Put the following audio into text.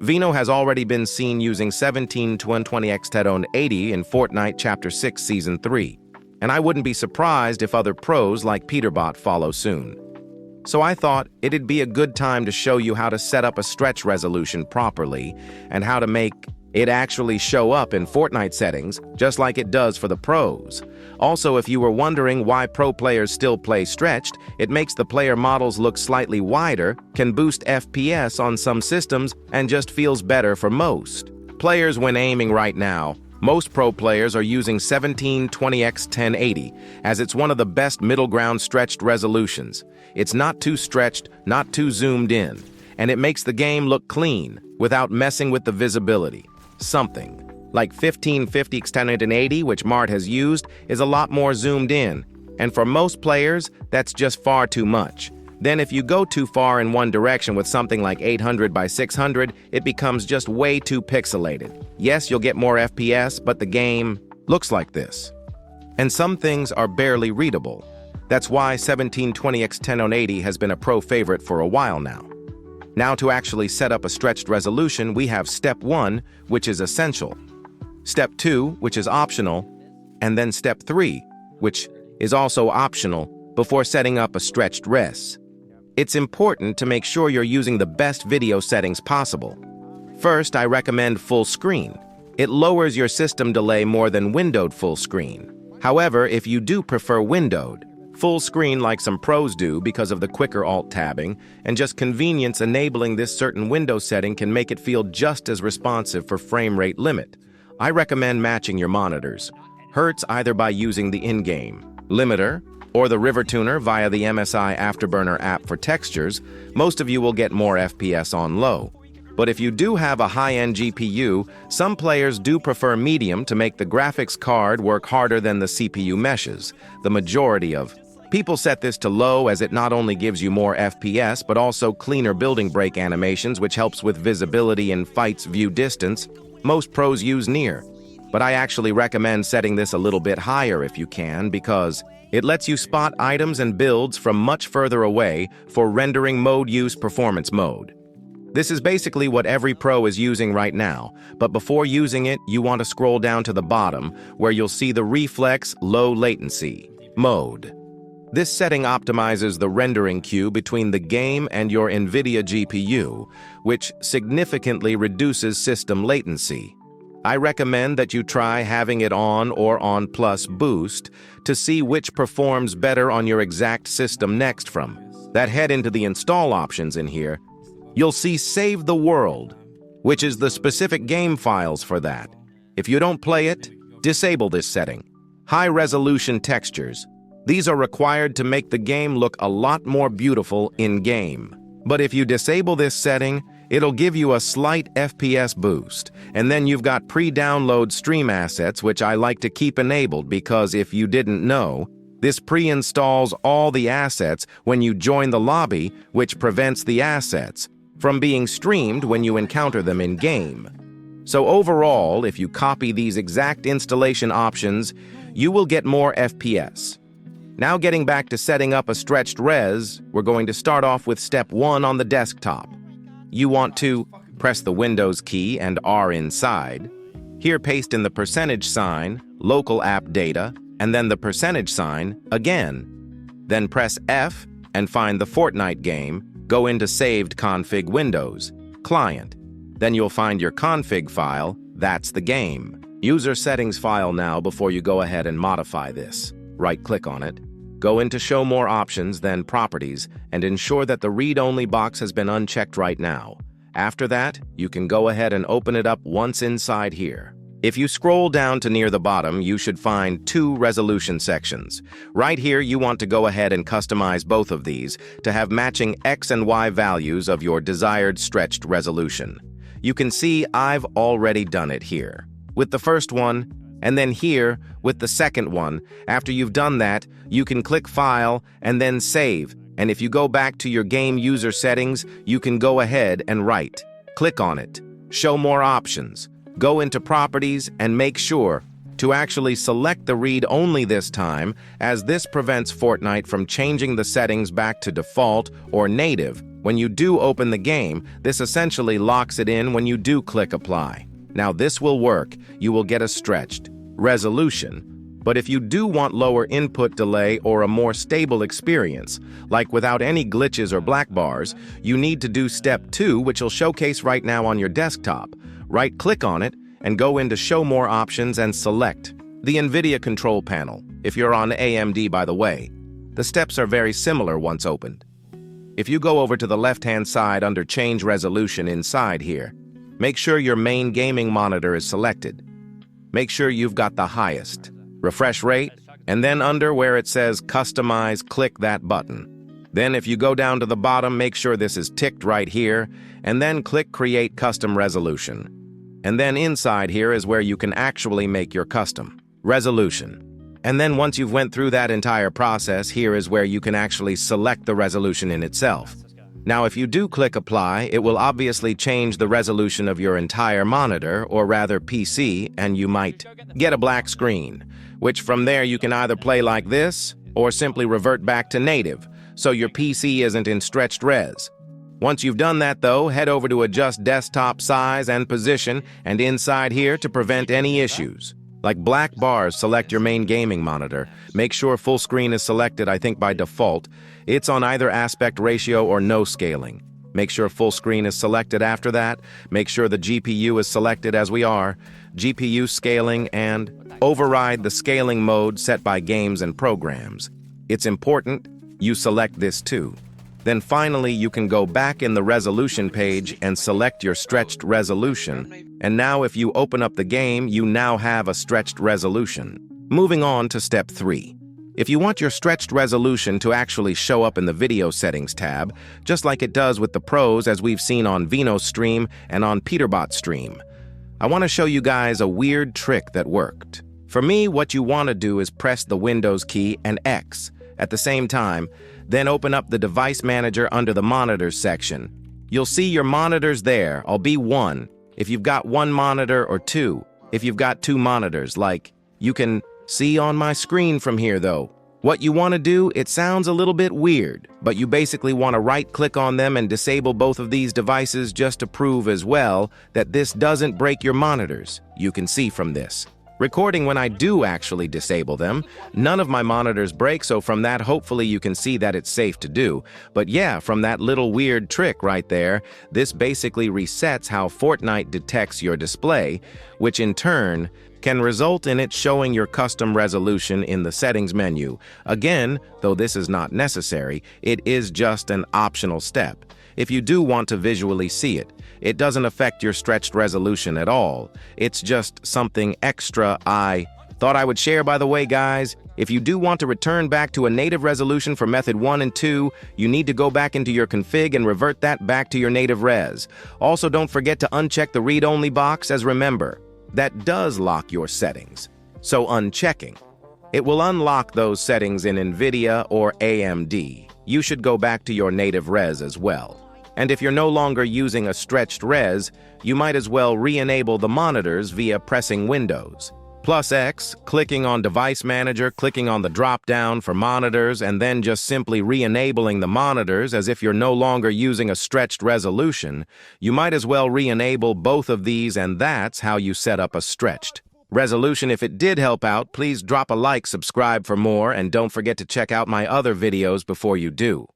Vino has already been seen using 1720x1080 in Fortnite Chapter 6 Season 3, and I wouldn't be surprised if other pros like Peterbot follow soon. So I thought it'd be a good time to show you how to set up a stretch resolution properly and how to make it actually show up in Fortnite settings, just like it does for the pros. Also, if you were wondering why pro players still play stretched, it makes the player models look slightly wider, can boost FPS on some systems, and just feels better for most players when aiming right now. Most pro players are using 1720x1080, as it's one of the best middle ground stretched resolutions. It's not too stretched, not too zoomed in, and it makes the game look clean without messing with the visibility. Something like 1550x1080, which Mart has used, is a lot more zoomed in, and for most players, that's just far too much. Then if you go too far in one direction with something like 800 by 600, it becomes just way too pixelated. Yes, you'll get more FPS, but the game looks like this. And some things are barely readable. That's why 1720x1080 has been a pro favorite for a while now. Now to actually set up a stretched resolution, we have Step 1, which is essential, Step 2, which is optional, and then Step 3, which is also optional before setting up a stretched res. It's important to make sure you're using the best video settings possible. First, I recommend full screen. It lowers your system delay more than windowed full screen. However, if you do prefer windowed, full screen like some pros do because of the quicker alt-tabbing, and just convenience enabling this certain window setting can make it feel just as responsive for frame rate limit. I recommend matching your monitors. Hertz either by using the in-game limiter or the River Tuner via the MSI Afterburner app for textures. Most of you will get more FPS on low. But if you do have a high-end GPU, some players do prefer medium to make the graphics card work harder than the CPU meshes. The majority of people set this to low as it not only gives you more FPS, but also cleaner building break animations, which helps with visibility in fights view distance. Most pros use near, but I actually recommend setting this a little bit higher if you can, because it lets you spot items and builds from much further away for rendering mode use performance mode. This is basically what every pro is using right now, but before using it, you want to scroll down to the bottom where you'll see the reflex low latency mode. This setting optimizes the rendering queue between the game and your NVIDIA GPU, which significantly reduces system latency. I recommend that you try having it on or on plus boost to see which performs better on your exact system next. From that, head into the install options in here. You'll see Save the World, which is the specific game files for that. If you don't play it, disable this setting. High-resolution textures. These are required to make the game look a lot more beautiful in-game. But if you disable this setting, it'll give you a slight FPS boost. And then you've got pre-download stream assets, which I like to keep enabled because if you didn't know, this pre-installs all the assets when you join the lobby, which prevents the assets from being streamed when you encounter them in-game. So overall, if you copy these exact installation options, you will get more FPS. Now getting back to setting up a stretched res, we're going to start off with Step 1 on the desktop. You want to press the Windows key and R inside. Here paste in the percentage sign, local app data, and then the percentage sign again. Then press F and find the Fortnite game. Go into Saved Config Windows, Client. Then you'll find your config file, that's the game. User settings file now before you go ahead and modify this. Right-click on it. Go into Show More Options, then Properties, and ensure that the Read-Only box has been unchecked right now. After that, you can go ahead and open it up once inside here. If you scroll down to near the bottom, you should find 2 resolution sections. Right here, you want to go ahead and customize both of these to have matching X and Y values of your desired stretched resolution. You can see I've already done it here with the first one, and then here with the second one. After you've done that, you can click File and then Save. And if you go back to your game user settings, you can go ahead and click on it, Show More Options. Go into Properties and make sure to actually select the read-only this time, as this prevents Fortnite from changing the settings back to default or native When you do open the game, this essentially locks it in when you do click apply. Now this will work. You will get a stretched resolution. But if you do want lower input delay or a more stable experience, like without any glitches or black bars, you need to do step 2, which will showcase right now on your desktop. Right-click on it and go into Show More Options and select the NVIDIA control panel, if you're on AMD by the way. The steps are very similar once opened. If you go over to the left-hand side under Change Resolution inside here, make sure your main gaming monitor is selected. Make sure you've got the highest refresh rate, and then under where it says Customize, click that button. Then if you go down to the bottom, make sure this is ticked right here, and then click Create Custom Resolution. And then inside here is where you can actually make your custom resolution. And then once you've went through that entire process, here is where you can actually select the resolution in itself. Now if you do click Apply, it will obviously change the resolution of your entire monitor, or rather PC, and you might get a black screen, which from there you can either play like this, or simply revert back to native, so your PC isn't in stretched res. Once you've done that though, head over to Adjust Desktop Size and Position, and inside here to prevent any issues. Like black bars, select your main gaming monitor. Make sure full screen is selected, I think by default. It's on either aspect ratio or no scaling. Make sure full screen is selected after that. Make sure the GPU is selected as we are. GPU scaling, and override the scaling mode set by games and programs. It's important you select this too. Then finally, you can go back in the resolution page and select your stretched resolution. And now if you open up the game, you now have a stretched resolution. Moving on to step 3. If you want your stretched resolution to actually show up in the video settings tab, just like it does with the pros as we've seen on Vino's stream and on Peterbot's stream, I want to show you guys a weird trick that worked. For me, what you want to do is press the Windows key and X at the same time, then open up the device manager under the monitors section. You'll see your monitors there. I'll be 1 if you've got 1 monitor, or 2 if you've got 2 monitors, like you can see on my screen from here though. What you want to do, it sounds a little bit weird, but you basically want to right-click on them and disable both of these devices just to prove as well that this doesn't break your monitors. You can see from this recording when I do actually disable them, none of my monitors break, so from that hopefully you can see that it's safe to do. But yeah, from that little weird trick right there, this basically resets how Fortnite detects your display, which in turn can result in it showing your custom resolution in the settings menu. Again, though this is not necessary, it is just an optional step. If you do want to visually see it, it doesn't affect your stretched resolution at all. It's just something extra I thought I would share. By the way, guys, if you do want to return back to a native resolution for method 1 and 2, you need to go back into your config and revert that back to your native res. Also, don't forget to uncheck the read-only box, as remember, that does lock your settings. So unchecking it will unlock those settings in NVIDIA or AMD. You should go back to your native res as well. And if you're no longer using a stretched res, you might as well re-enable the monitors via pressing Windows +X, clicking on Device Manager, clicking on the drop-down for monitors, and then just simply re-enabling the monitors as if you're no longer using a stretched resolution. You might as well re-enable both of these, and that's how you set up a stretched resolution. If it did help out, please drop a like, subscribe for more, and don't forget to check out my other videos before you do.